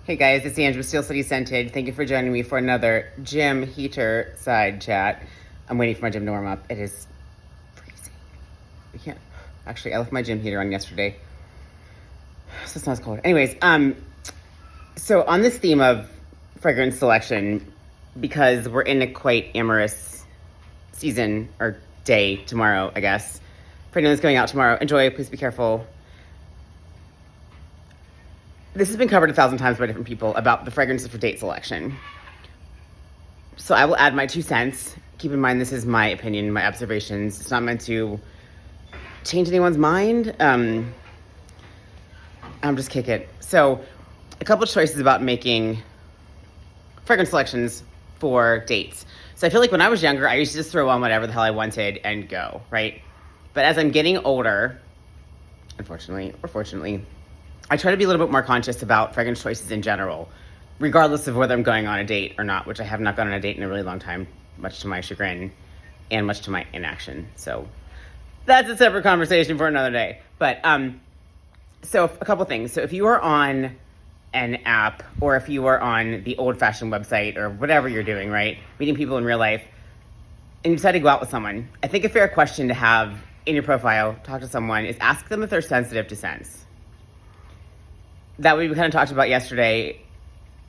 Hey guys, it's Andrew, Steel City Scented. Thank you for joining me for another gym heater side chat. I'm waiting for my gym to warm up. It is freezing. I can't. Actually, I left my gym heater on yesterday, so it's not as cold. Anyways, so on this theme of fragrance selection, because we're in a quite amorous season or day tomorrow, I guess. For anyone that's going out tomorrow, enjoy. Please be careful. This has been covered 1,000 times by different people about the fragrances for date selection. So I will add my 2 cents. Keep in mind, this is my opinion, my observations. It's not meant to change anyone's mind. I'm just kick it. So a couple of choices about making fragrance selections for dates. So I feel like when I was younger, I used to just throw on whatever the hell I wanted and go, right? But as I'm getting older, unfortunately or fortunately, I try to be a little bit more conscious about fragrance choices in general, regardless of whether I'm going on a date or not, which I have not gone on a date in a really long time, much to my chagrin and much to my inaction. So that's a separate conversation for another day. But so a couple things. So if you are on an app or if you are on the old-fashioned website or whatever you're doing, right, meeting people in real life, and you decide to go out with someone, I think a fair question to have in your profile, talk to someone, is ask them if they're sensitive to scents. That we kind of talked about yesterday.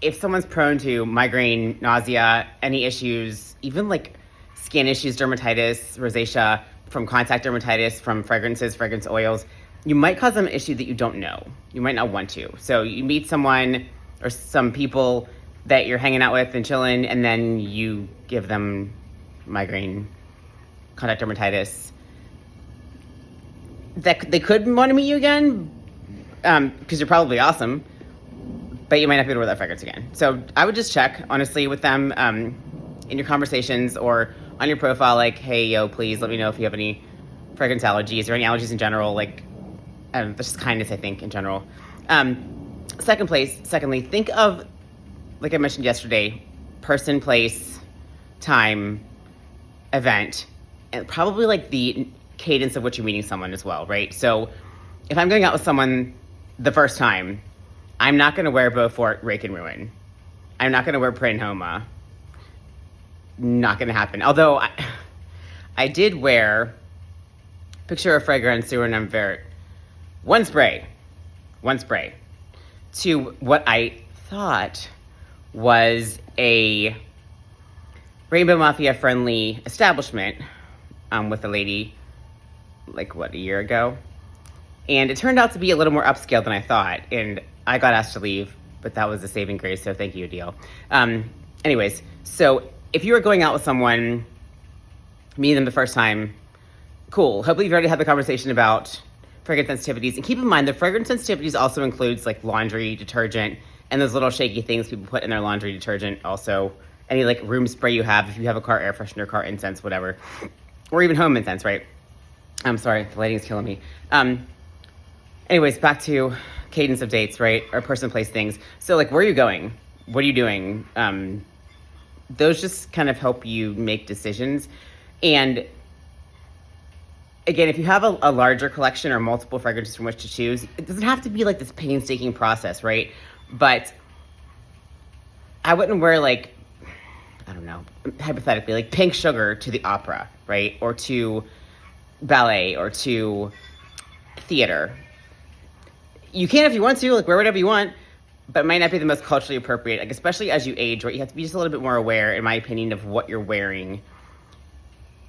If someone's prone to migraine, nausea, any issues, even like skin issues, dermatitis, rosacea, from contact dermatitis, from fragrances, fragrance oils, you might cause them an issue that you don't know. You might not want to. So you meet someone or some people that you're hanging out with and chilling, and then you give them migraine, contact dermatitis. That they could want to meet you again, because you're probably awesome, but you might not be able to wear that fragrance again. So I would just check, honestly, with them in your conversations or on your profile, like, hey, yo, please let me know if you have any fragrance allergies or any allergies in general. Like, that's just kindness, I think, in general. Secondly, think of, like I mentioned yesterday, person, place, time, event, and probably like the cadence of which you're meeting someone as well, right? So if I'm going out with someone the first time, I'm not going to wear Beaufort, Rake and Ruin. I'm not going to wear Print Homa. Not going to happen. Although I did wear Picture of Fragrance, Suriname Vert. One spray to what I thought was a Rainbow Mafia friendly establishment with a lady, like, a year ago? And it turned out to be a little more upscale than I thought. And I got asked to leave, but that was a saving grace, so thank you, deal. Anyways, so if you are going out with someone, meeting them the first time, cool. Hopefully you've already had the conversation about fragrance sensitivities. And keep in mind, the fragrance sensitivities also includes, like, laundry, detergent, and those little shaky things people put in their laundry detergent also. Any, like, room spray you have, if you have a car air freshener, car incense, whatever. Or even home incense, right? I'm sorry, the lighting's killing me. Anyways, back to cadence of dates, right? Or person, place, things. So, like, where are you going? What are you doing? Those just kind of help you make decisions. And again, if you have a larger collection or multiple fragrances from which to choose, it doesn't have to be like this painstaking process, right? But I wouldn't wear, like, I don't know, hypothetically, like pink sugar to the opera, right? Or to ballet or to theater. You can if you want to, like, wear whatever you want, but it might not be the most culturally appropriate, like, especially as you age, right? You have to be just a little bit more aware, in my opinion, of what you're wearing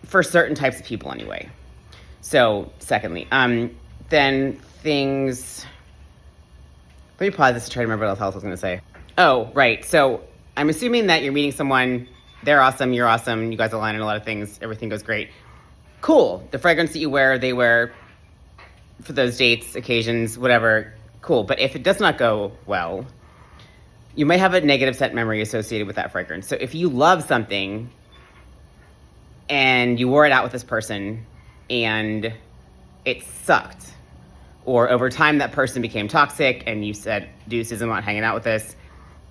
for certain types of people anyway. So, secondly, then things, let me pause this to try to remember what else I was going to say. Oh, right. So I'm assuming that you're meeting someone, they're awesome, you're awesome, you guys align on a lot of things, everything goes great. Cool. The fragrance that you wear, they wear for those dates, occasions, whatever, cool. But if it does not go well, you might have a negative scent memory associated with that fragrance. So if you love something and you wore it out with this person and it sucked, or over time that person became toxic and you said, deuces, I'm not hanging out with this,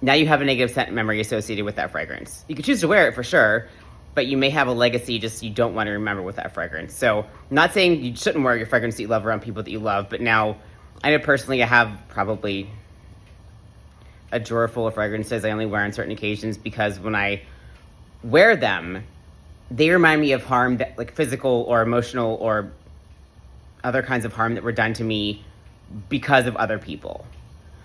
now you have a negative scent memory associated with that fragrance. You could choose to wear it for sure, but you may have a legacy just you don't want to remember with that fragrance. So I'm not saying you shouldn't wear your fragrance that you love around people that you love, but now I know personally I have probably a drawer full of fragrances I only wear on certain occasions, because when I wear them, they remind me of harm, that like physical or emotional or other kinds of harm that were done to me because of other people.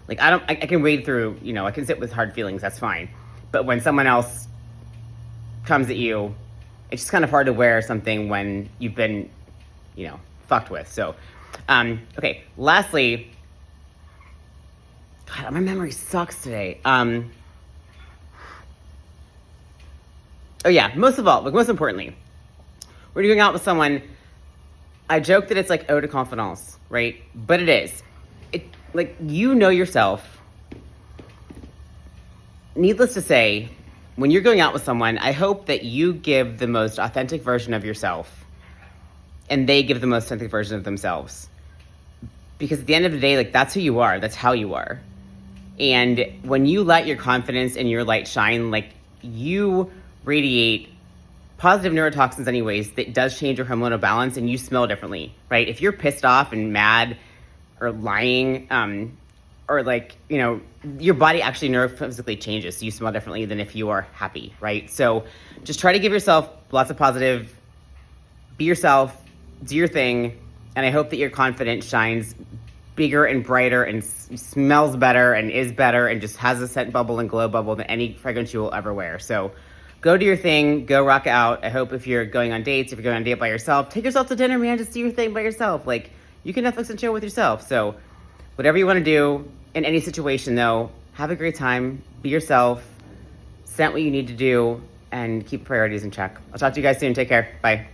Like I can wade through, I can sit with hard feelings, that's fine. But when someone else comes at you, it's just kind of hard to wear something when you've been, fucked with. So, okay, lastly, God, my memory sucks today. Oh yeah, most importantly, when you're going out with someone, I joke that it's like eau de confidence, right? But it is. Yourself. Needless to say, when you're going out with someone, I hope that you give the most authentic version of yourself and they give the most authentic version of themselves. Because at the end of the day, that's who you are. That's how you are. And when you let your confidence and your light shine, you radiate positive neurotoxins anyways, that does change your hormonal balance and you smell differently, right? If you're pissed off and mad or lying, or your body actually neurophysically changes, so you smell differently than if you are happy, right? So just try to give yourself lots of positive, be yourself, do your thing, and I hope that your confidence shines bigger and brighter and smells better and is better and just has a scent bubble and glow bubble than any fragrance you will ever wear. So go do your thing, go rock out. I hope if you're going on dates, if you're going on a date by yourself, take yourself to dinner, man, just do your thing by yourself. You can Netflix and chill with yourself. So whatever you want to do in any situation, though, have a great time, be yourself, scent what you need to do, and keep priorities in check. I'll talk to you guys soon. Take care. Bye.